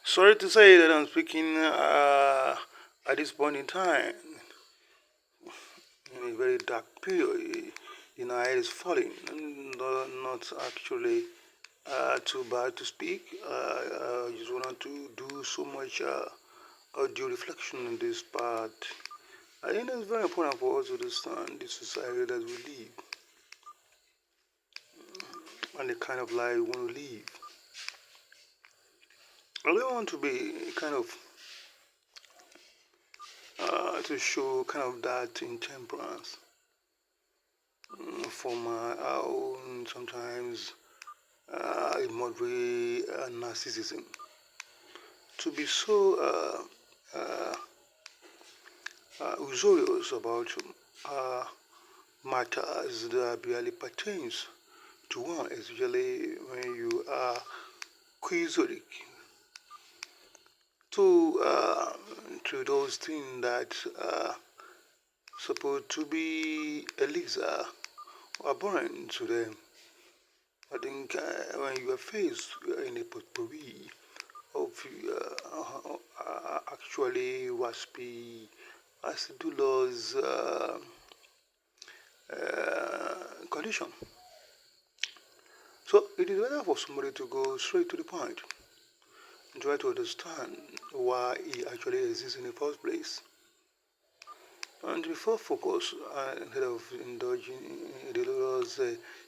Sorry to say that I'm speaking at this point in time in a very dark period. The night is falling, not actually too bad to speak. I just wanted to do so much audio reflection in this part. I think it's very important for us to understand the society that we live and the kind of life we want to live. I really want to be kind of to show kind of that intemperance for my own sometimes moderate narcissism. To be so usurious about uh, matters that barely pertains to one, especially when you are quixotic to those things that supposed to be elixir or abhorrent to them. I think when you are faced in a potpourri of actually waspy, acidulous condition. So it is better for somebody to go straight to the point and try to understand why he actually exists in the first place. And before focus, instead of indulging in the those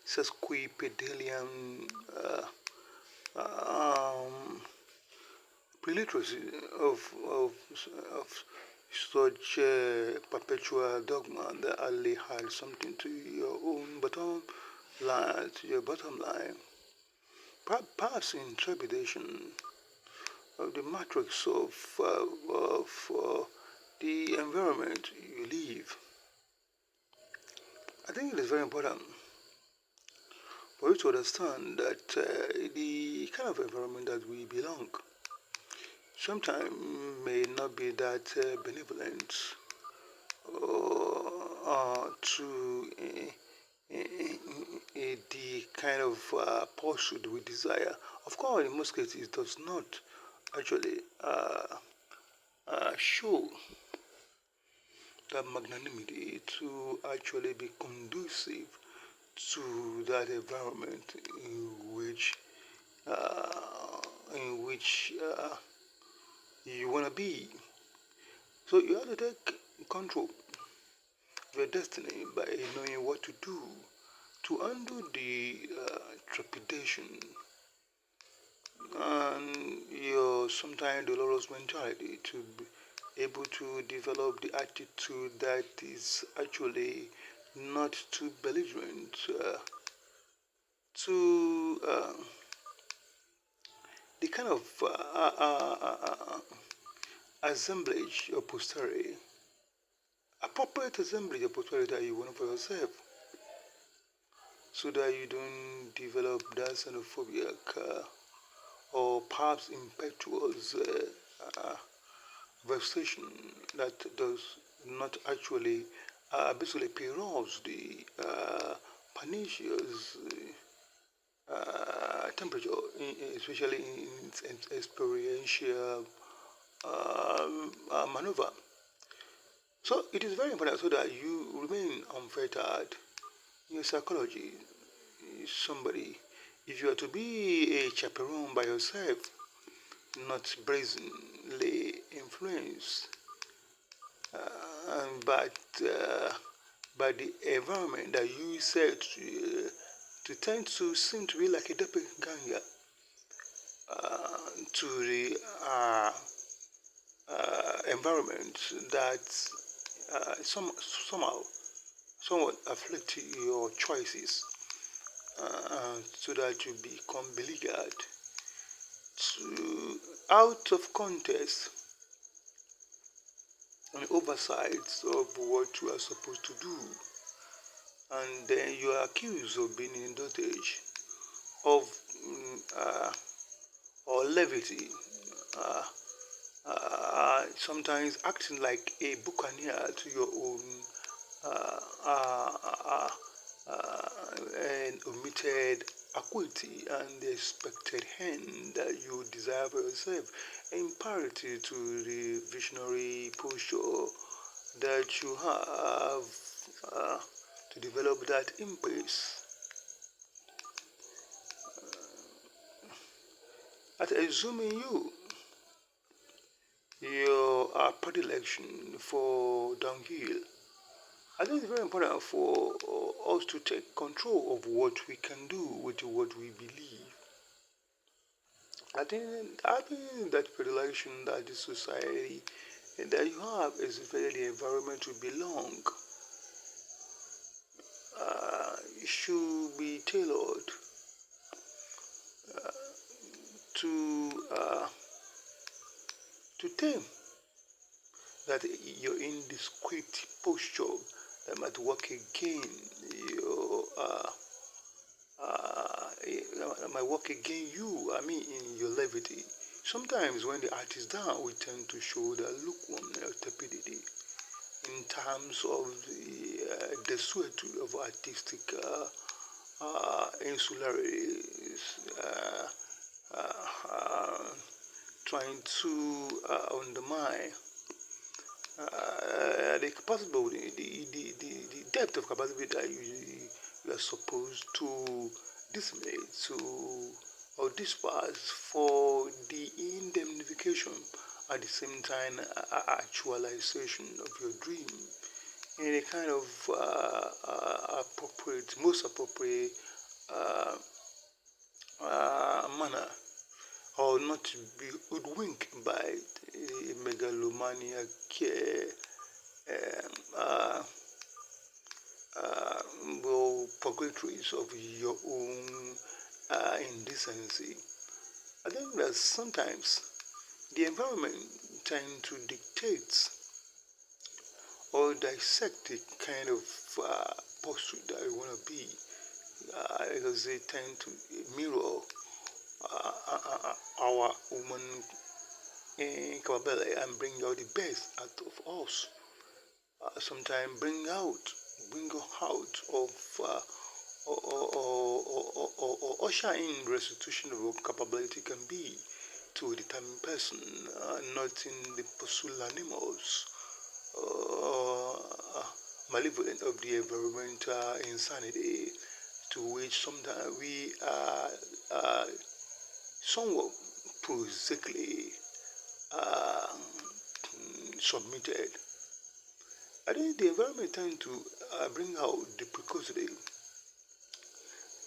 sesquipedalian um, preliteracy of such perpetual dogma that only had something to your own bottom line, to your bottom line. Perhaps in trepidation of the matrix of the environment you live. I think it is very important for you to understand that the kind of environment that we belong sometimes may not be that benevolent to the kind of pursuit we desire. Of course, in most cases, it does not actually show that magnanimity to actually be conducive to that environment in which you want to be. So you have to take control of your destiny by knowing what to do to undo the trepidation and your sometimes dolorous mentality to be able to develop the attitude that is actually not too belligerent to the kind of assemblage or posterity, appropriate assemblage or posterity that you want for yourself, so that you don't develop that xenophobic or perhaps impetuous vexation that does not actually basically peruse the pernicious temperature, especially in its experiential maneuver. So it is very important so that you remain unfettered in your psychology. Somebody, if you are to be a chaperone by yourself, not brazenly influenced, but by the environment that you set to tend to seem to be like a doppelganger to the environment that somehow somewhat afflict your choices so that you become beleaguered to out of context and oversights of what you are supposed to do, and then you are accused of being in dotage of or levity, uh, sometimes acting like a buccaneer to your own uh, uh, uh, and omitted acuity and the expected hand that you desire for yourself, in parity to the visionary posture that you have to develop that impulse. At assuming your predilection for downhill, I think it's very important for us to take control of what we can do with what we believe. I think that predilection that the society that you have is very the environment to belong should be tailored to tame that your indiscreet posture that might work again your might work again you. I mean, in your levity. Sometimes when the art is down, we tend to show the lukewarm tepidity in terms of the desuetude of artistic insularity, trying to undermine the capacity, the depth of capacity that you are supposed to disseminate to or disperse for the indemnification at the same time actualization of your dream in a kind of most appropriate manner, or not to be hoodwinked by the megalomaniac purgatories of your own indecency. I think that sometimes the environment tend to dictate or dissect the kind of pursuit that you want to be, because they tend to mirror our human capability and bring out the best out of us. Sometimes bring out of or usher in restitution of what capability can be to a determined person, not in the pusillanimous malevolent of the environmental insanity to which sometimes we are somewhat prosaically submitted. I think the environment tends to bring out the precocity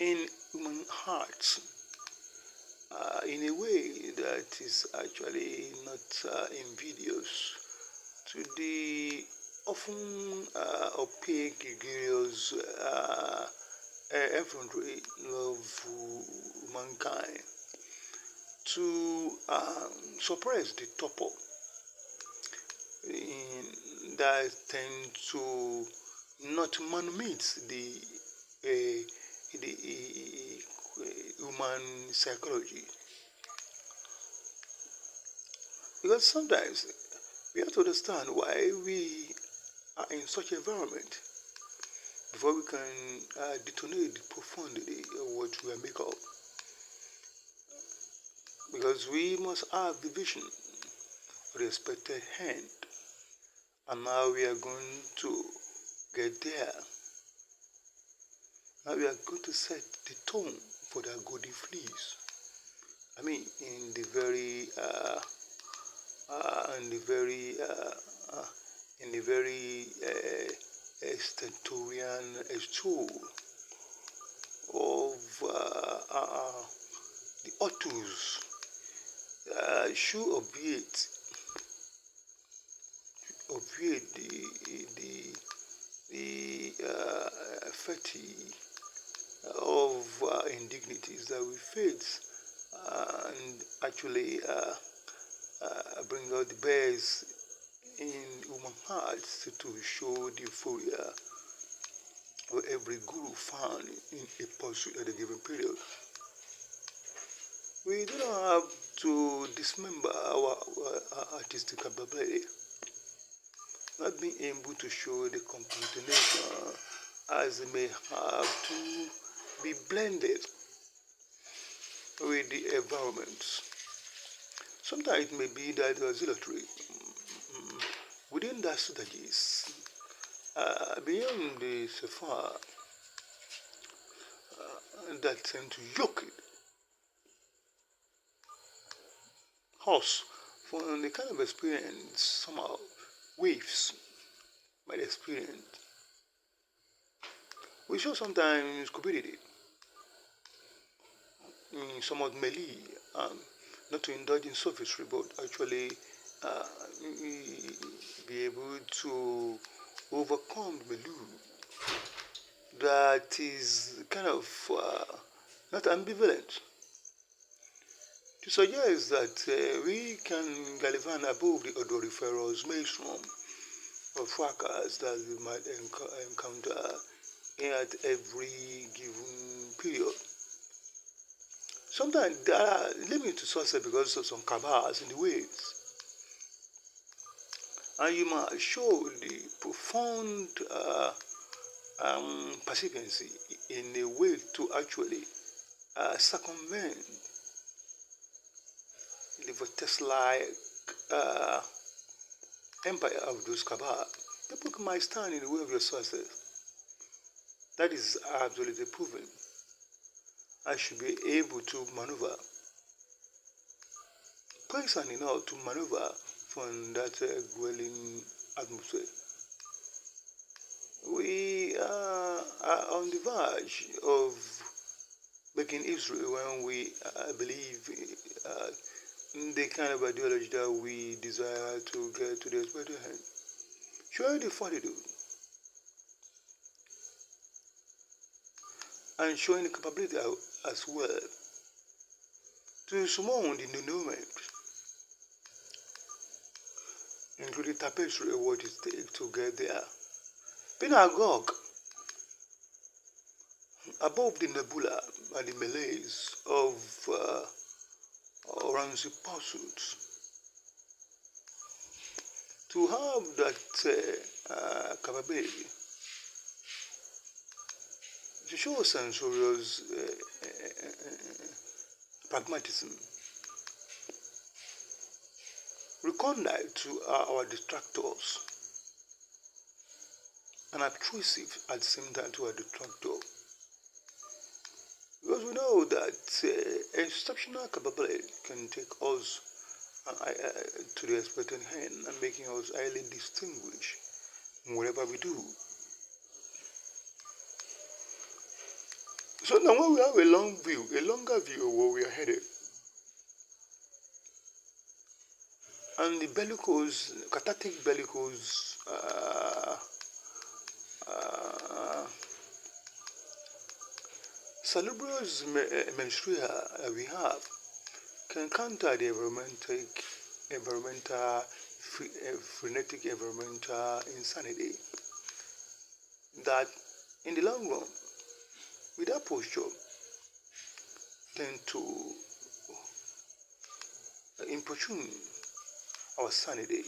in human hearts in a way that is actually not invidious to the often opaque, gregarious effrontery of mankind to suppress the topple that tend to not manumit the human psychology. Because sometimes we have to understand why we are in such environment before we can detonate the profundity of what we are made of. Because we must have the vision of the expected hand, and now we are going to get there. Now we are going to set the tone for the Agodi fleas. I mean, in the very stentorian stool of the autos should obviate the fatigue of indignities that we face and actually bring out the best in human hearts to show the euphoria of every guru found in a pursuit at a given period. We do not have to dismember our artistic capability, not being able to show the complete nation as it may have to be blended with the environment. Sometimes it may be that auxiliary within that strategies beyond the Sephora that tend to yoke it horse from the kind of experience somehow waves might experience. We show sometimes stupidity somewhat melee, not to indulge in sophistry, but actually uh, be able to overcome the melee that is kind of not ambivalent. To suggest that we can gallivant above the odoriferous maelstrom of fracas that we might encounter at every given period. Sometimes there are limits to success because of some cabals in the ways. And you must show the profound persistency in a way to actually circumvent the vortex-like uh, empire of those cabal. People might stand in the way of your success. That is absolutely proven. I should be able to maneuver, constant enough to maneuver from that dwelling atmosphere. We are on the verge of making Israel when we believe the kind of ideology that we desire to get to the expected hand. Showing the fortitude and showing the capability as well to surmount the denouement, including tapestry of what it takes to get there. Being Agog above the nebula and the malaise of Ramsey pursuits, to have that capability to show censorious pragmatism, recondite to our distractors, and obtrusive at the same time to our detractor. Because we know that exceptional capability can take us to the expected hand and making us highly distinguished in whatever we do. So now when we have a longer view of where we are headed, and the bellicose, cathartic bellicose salubrious menstruation we have can counter the frenetic environmental insanity that in the long run, with that posture, tend to importune our sanity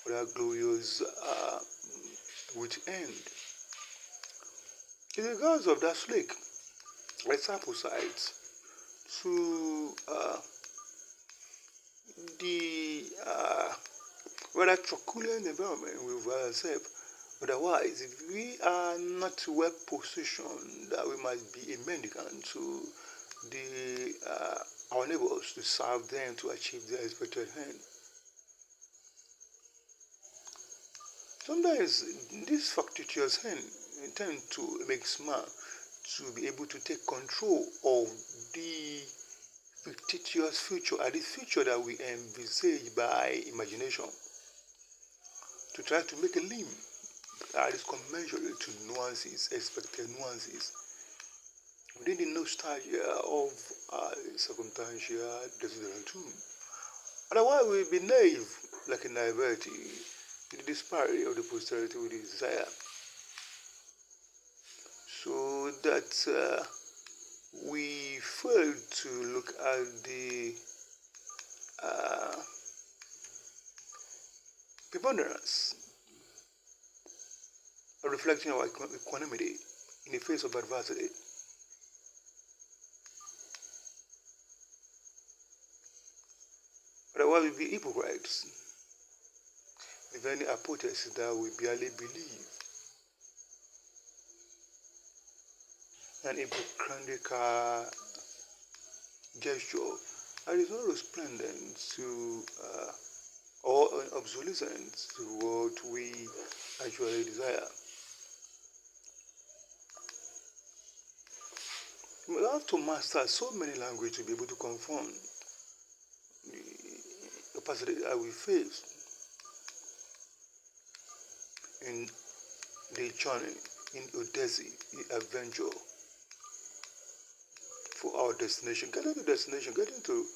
for our glorious which end. In regards of that slake, sample sites to the rather truculent environment we find ourselves. Otherwise, if we are not well positioned, that we must be a mendicant to the our neighbors to serve them to achieve their expected end. Sometimes this factitious end tend to make man to be able to take control of the fictitious future, and the future that we envisage by imagination, to try to make a limb that is commensurate to nuances, expected nuances, within the nostalgia of circumstantial desiderantum. Otherwise, we'll be naive, like a naivety, in the disparity of the posterity we desire. So that we fail to look at the preponderance of reflecting our equanimity in the face of adversity. Otherwise, we'll be hypocrites. If any hypothesis that we barely believe, an hypocritical gesture that is not resplendent to or obsolescent to what we actually desire. We have to master so many languages to be able to confront the capacity that we face in the journey, in Odyssey, in adventure for our destination. Getting to destination, getting to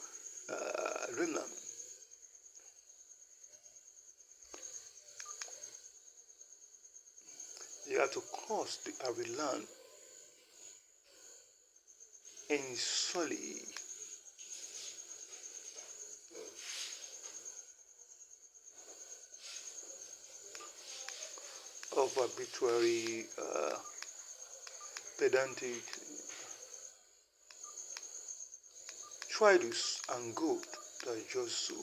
Greenland. You have to cross the arid land in Sully. Of arbitrary, pedantic tribes and gold that just so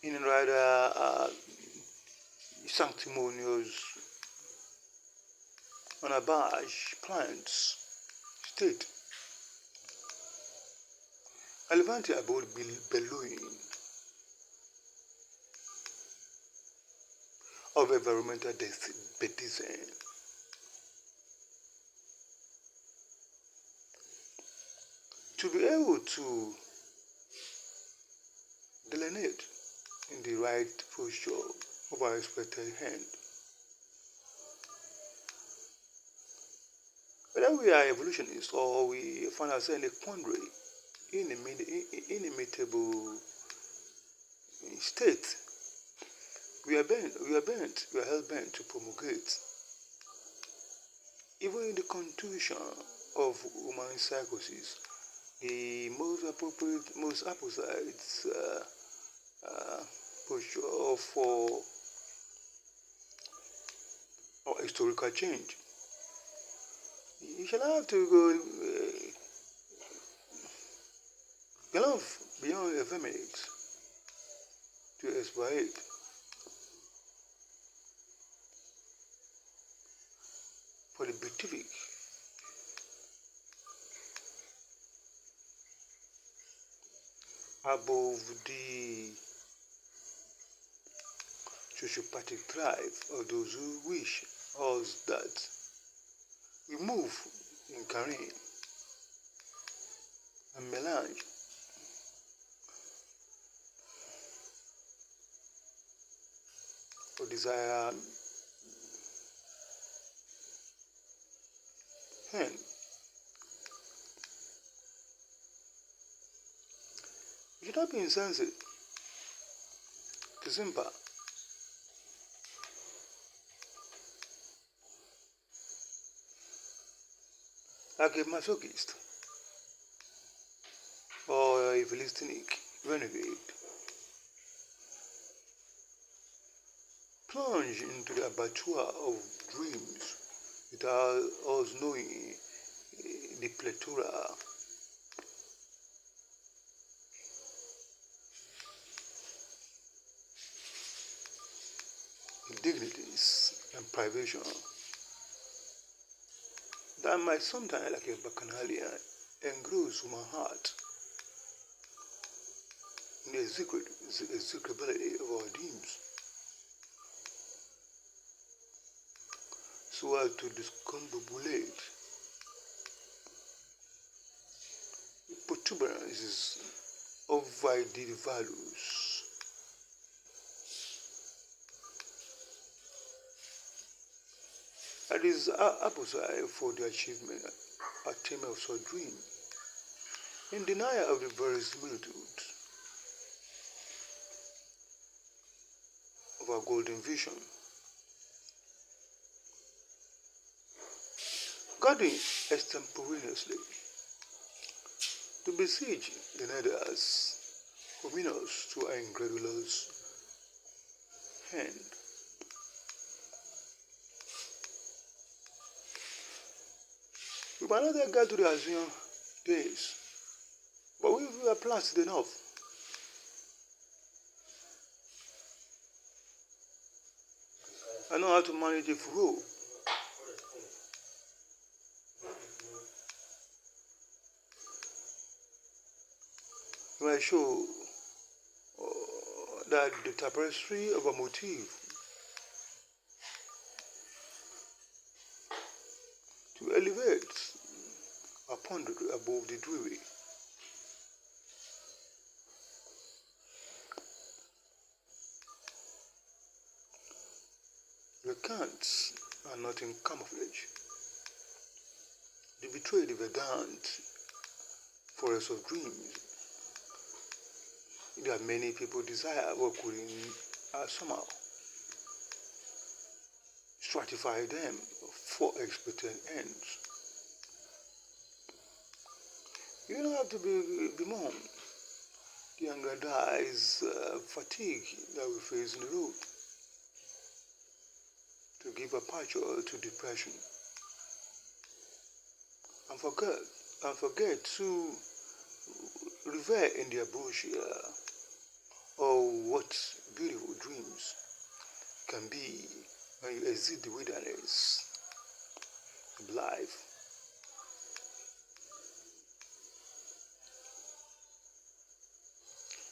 in a rather sanctimonious, unabashed plants state. Elefanti about bellowing of environmental design. To be able to delineate in the right posture of our expected hand. Whether we are evolutionists or we find ourselves in a quandary, inimitable state, we are hell bent to promulgate, even in the constitution of human psychosis, the most appropriate, most apposite posture for our historical change. You shall have to go beyond effeminate to exploit. For the beatific, above the sociopathic tribe of those who wish us that we move in carrying and melange or desire hand. You should not be insensate to simper. Like a masochist or a Philistinic renegade. Plunge into the abattoir of dreams without us knowing the plethora indignities and privation that might sometimes, like a bacchanalian, engross human heart in the execrability of our dreams, so as to discombobulate the protuberances of ideal values. That is apposite for the attainment of such dream, in denial of the verisimilitude of our golden vision. Guarding extemporaneously to besiege the netters hominos to our incredulous hand. We might not get to the Asian days But we are placid enough. I know how to manage a flow. When I show that the tapestry of a motif to elevate upon above the dreary. The cants are not in camouflage. They betray the verdant forest of dreams. There are many people desire but couldn't somehow stratify them for expected ends. You don't have to be bemoan the aggrandized fatigue that we face in the road to give aperture to depression and forget to revere in their brochure or what beautiful dreams can be when you exit the wilderness of life.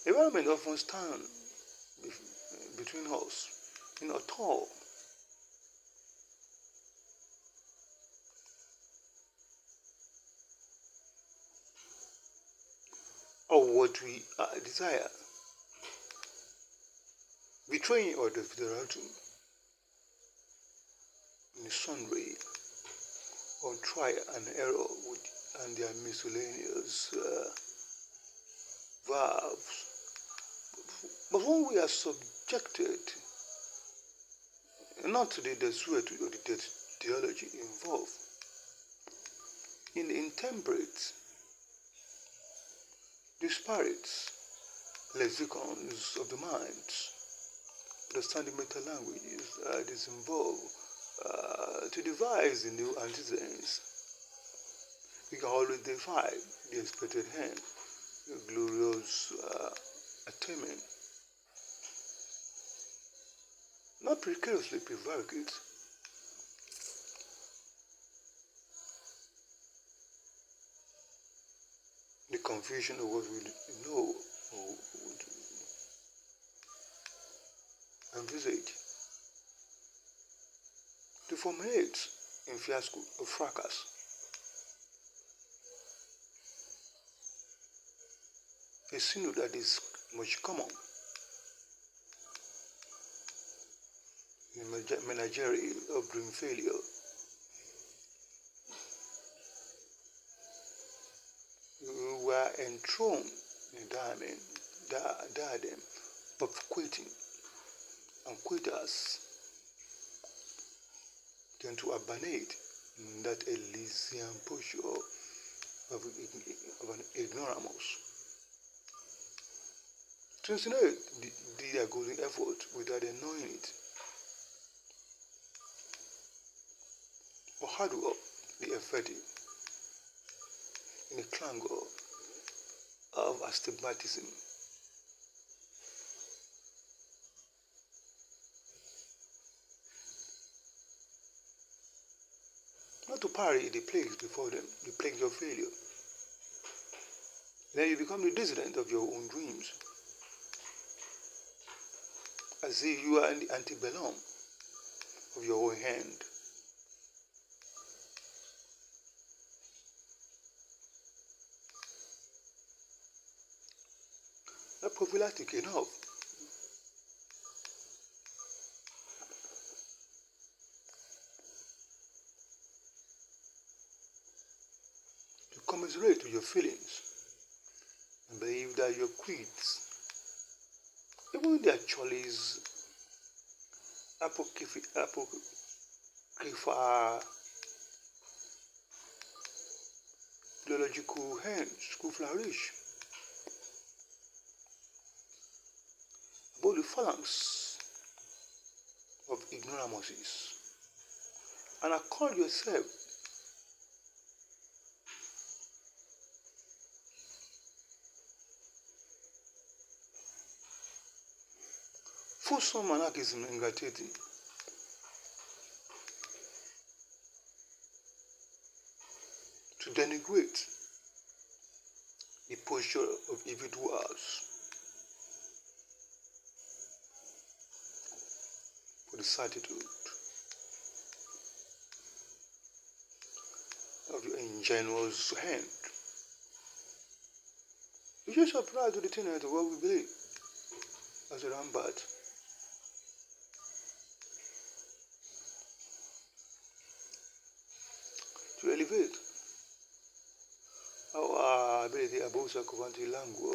Environment often stands between us in a tall of what we desire, betraying or desideratum in the sun ray on trial and error and their miscellaneous verbs. But when we are subjected not to the desuetude or the theology involved in the intemperate, disparate lexicons of the mind, understanding meta languages that is involved to devise the new antecedents, we can always defy the expected hand, the glorious attainment. Not precariously prevaricate, the confusion of what we know or would envisage, to formulate in fiasco or fracas, a synonym that is much common in menagerie of dream failure. We were enthroned in a diadem of quitting and quitters tend to abandonate that Elysian posture of an ignoramus. To insinuate their golden effort without knowing it, or harden up the effective in a clangor of astigmatism. Not to parry the plagues before them, the plagues of failure. Then you become the dissident of your own dreams, as if you are in the antebellum of your own hand. Not prophylactic enough to commiserate with your feelings and believe that your quits, even their cholies, apocrypha, theological hands could flourish. About the phalanx of ignoramuses, and accord yourself fulsome anarchism in Gatete to denigrate the posture of individuals for the certitude of your ingenuous hand. You just apply to the tenet of what we believe as a rampart. To elevate our ability above Sakuvanti Languo,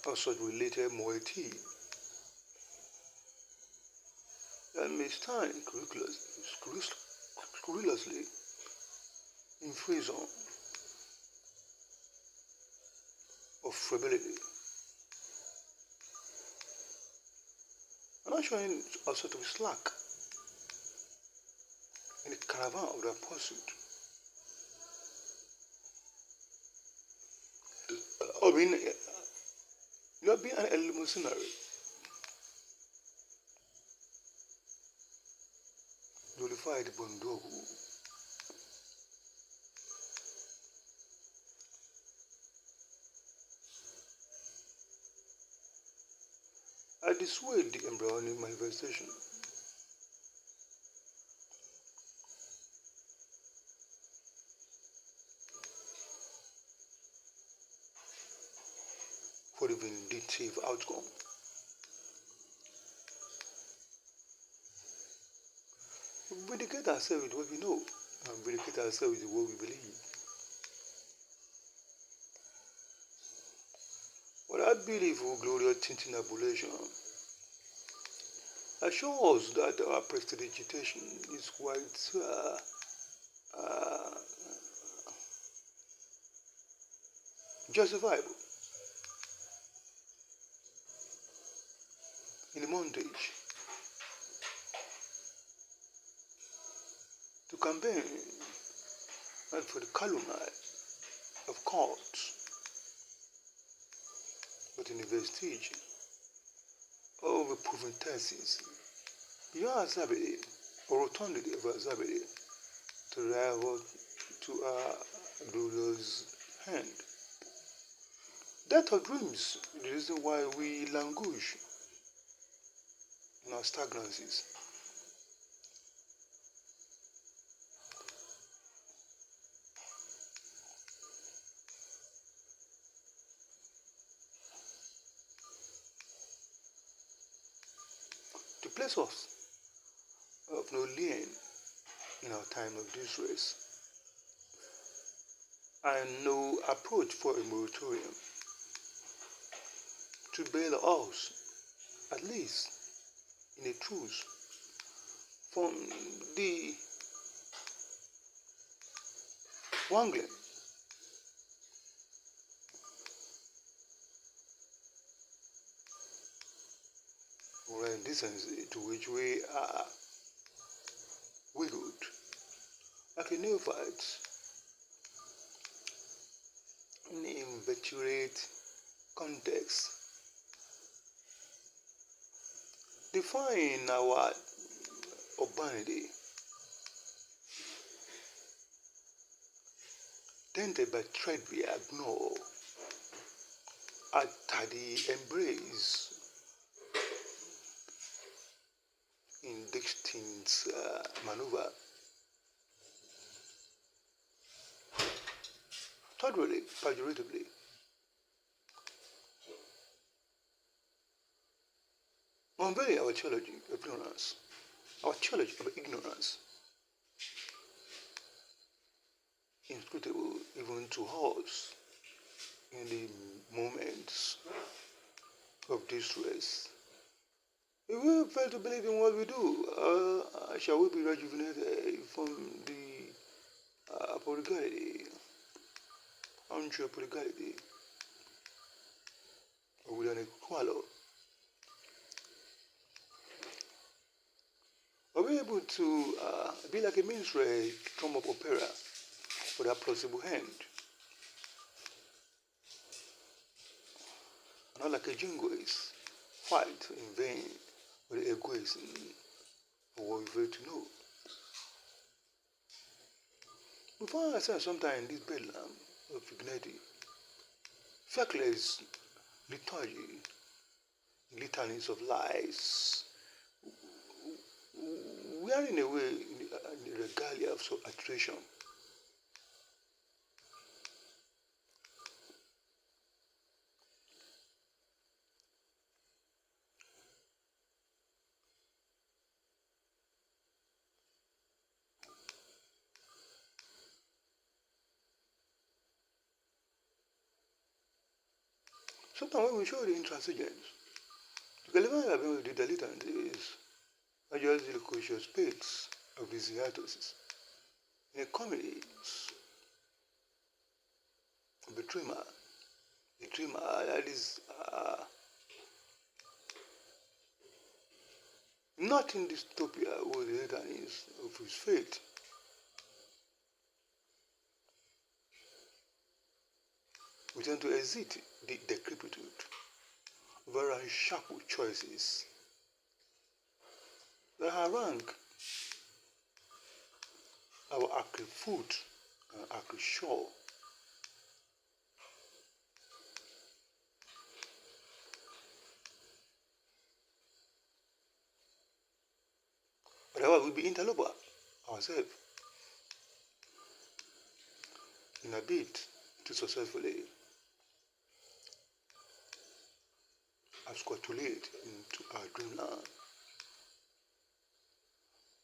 or such related moiety that may stand scrupulously in prison of frivolity, and not showing a sort of slack in the caravan of their pursuit, or being not being an eleemosynary, nullified bondogu. I dissuade the embryonic manifestation for the vindictive outcome. We vindicate ourselves with what we know, and vindicate ourselves with what we believe. But that beautiful, glorious tintinabulation assures that our prestidigitation is quite justifiable in the montage to campaign and for the calumny of courts, but in the vestige of a proven thesis, beyond Zabedi or rotundity of Zabedi to rival to our glorious hand. That of dreams is the reason why we languish in our stagnancies. To place us of no lien in our time of distress, and no approach for a moratorium to bail us, at least in a truce, from the wrangling or indecency to which we are wiggled like a neophyte in the inveterate context, define our urbanity, tainted by thread we ignore at the embrace in distinct maneuver. Thirdly, pejoratively, unveiling our theology of ignorance, inscrutable even to us in the moments of distress. If we fail to believe in what we do, shall we be rejuvenated from the prodigality, armchair prodigality, or will an equalo? Are we able to be like a minstrel drum of opera for that plausible hand? not like a jingoist, fight in vain with egoism for what we fail to know. We find ourselves sometimes in this bedlam of humanity, feckless liturgy, litanies of lies. We are in a way in the regalia of alteration. Sometimes when we show the intransigence, the relevant event with the dilettante is just the cautious spades of these hiatuses. In a comedy, the dreamer that is not in dystopia with the litanies of his fate. We tend to exit the decrepitude over unsharp choices that harangue our acrid foot and acrid shore. Otherwise, we'll be interloper ourselves in a bid to successfully absquatulate into our dreamland.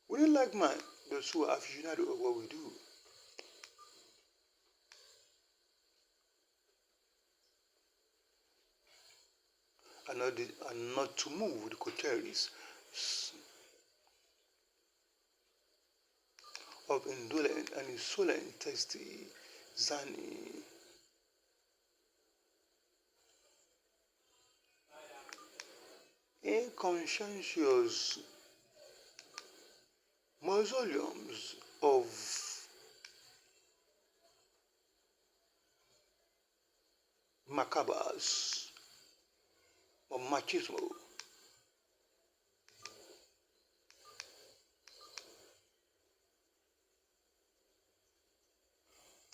We don't like man, those who are aficionados of what we do. And not to move the coteries of indolent and insolent tasty zany inconscientious mausoleums of macabres or machismo.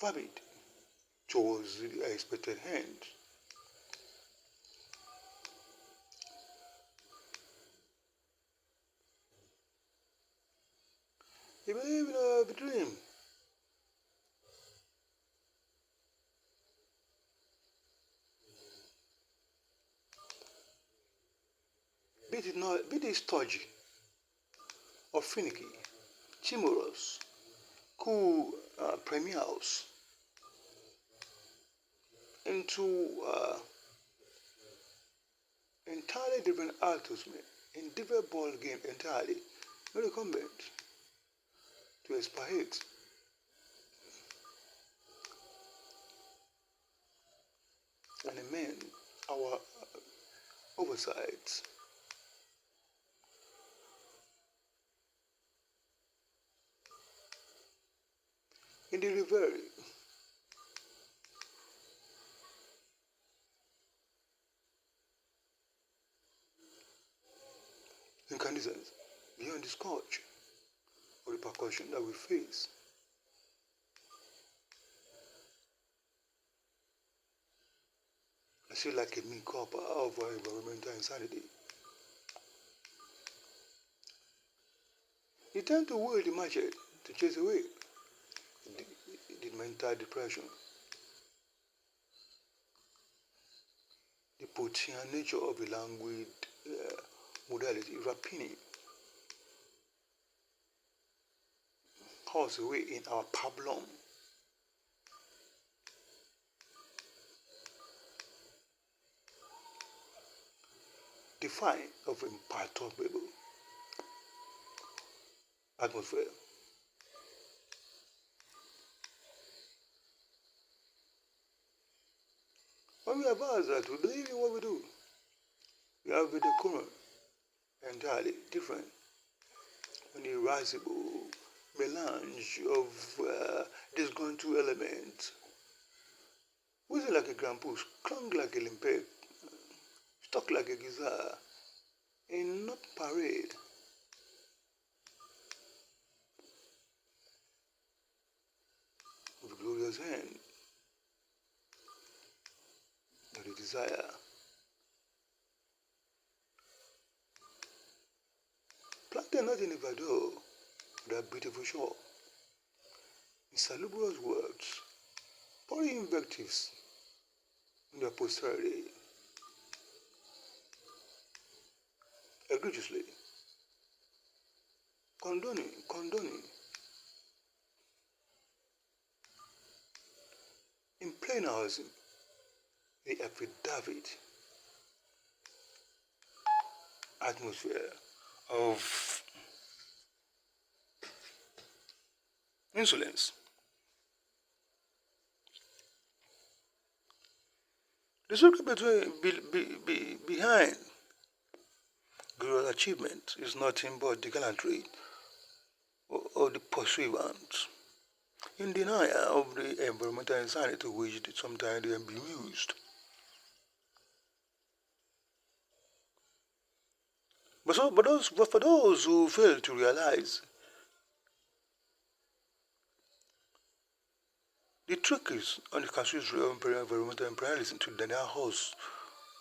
Vapid towards the expected hand. You believe in a dream. Be it stodgy or finicky, timorous, cool premiers into entirely different actors, in different ball game entirely, not incumbent to expirate. And amend our oversights. In the reverie, incandescence, beyond the scourge or repercussion that we face. I feel like a mean copper of our environmental insanity. You tend to wield the machete to chase away the mental depression, the Putian nature of the languid modality, rapine, us away in our pablum. Define of imperturbable atmosphere. When we advise that we believe in what we do, we have a decorum entirely different, an irascible melange of disgruntled elements, whistle like a grampus, clung like a limpet, talk like a gazelle, and not parade with glorious hand of the desire. Planted not in Ibadan, that beautiful shore, in salubrious words, pouring invectives in their posterity, egregiously, condoning, in plain housing, the affidavit atmosphere of insolence. The secret behind glorious achievement is nothing but the gallantry or the pursuivant in denial of the environmental insanity to which sometimes they are bemused. But for those who fail to realize the trick is on the casuistry of environmental imperialism to deny us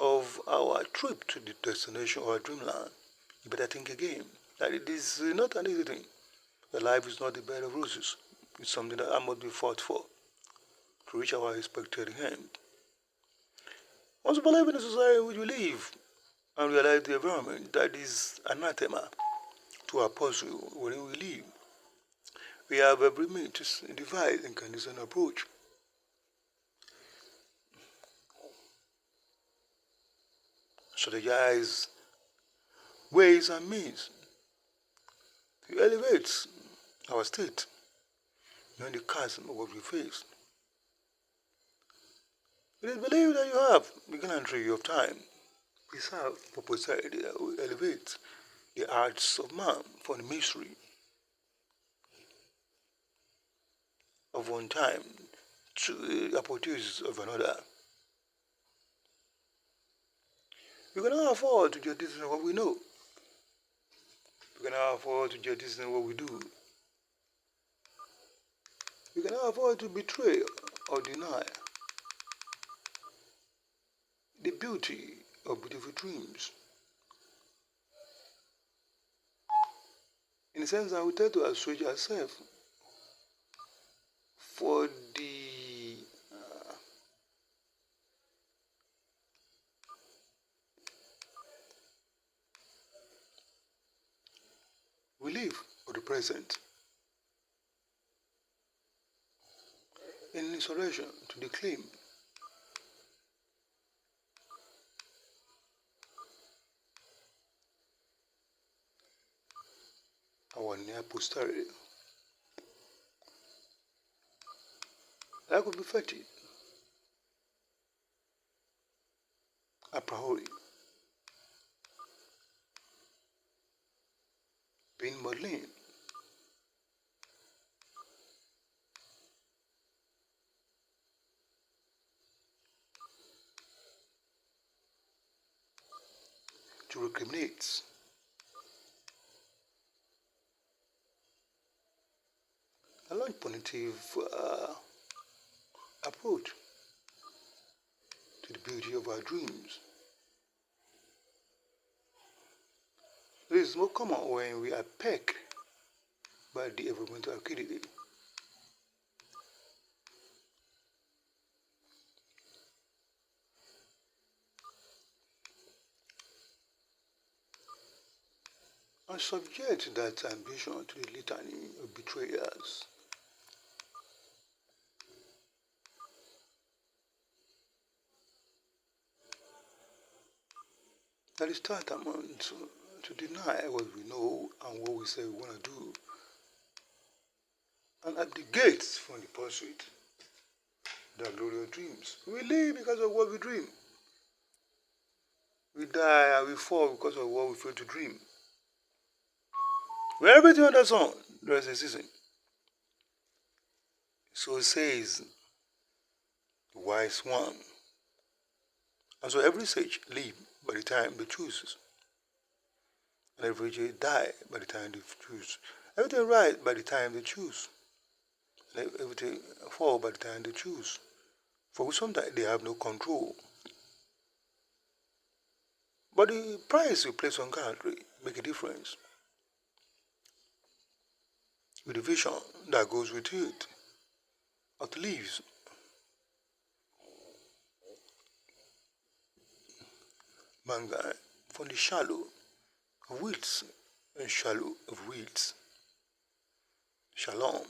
of our trip to the destination or dreamland, you better think again. That it is not an easy thing. That life is not a bed of roses. It's something that I must be fought for to reach our expected end. Once we live in a society in which we live and realize the environment that is anathema to our pursuit wherein we live, we have every means to devise and condition approach. Strategize ways and means to elevate our state beyond the chasm of what we face. It is believed that you have the gallantry of time preserved for posterity that will elevate the arts of man from the mystery of one time to the opportunities of another. We cannot afford to jettison what we know. We cannot afford to jettison what we do. We cannot afford to betray or deny the beauty of beautiful dreams. In a sense that we tend to assuage ourselves for the relief of the present in insurrection to the claim our near posterity. That could be fetched a priori, being modeling to recriminate a long punitive approach to the beauty of our dreams. This is more common when we are pegged by the environmental activity. And subject that ambition to the litany of betrayers. That is tantamount to deny what we know and what we say we want to do and abdicate from the pursuit of the glorious dreams. We live because of what we dream. We die and we fall because of what we fail to dream. When everything under the sun, there is a season. So says the wise one. And so every sage live by the time they choose. And everything die by the time they choose. Everything right by the time they choose. And everything fall by the time they choose. For sometimes they have no control. But the price you place on country make a difference. With the vision that goes with it, of leaves. Mankind from the shallow of weeds and shallow of weeds. Shalom.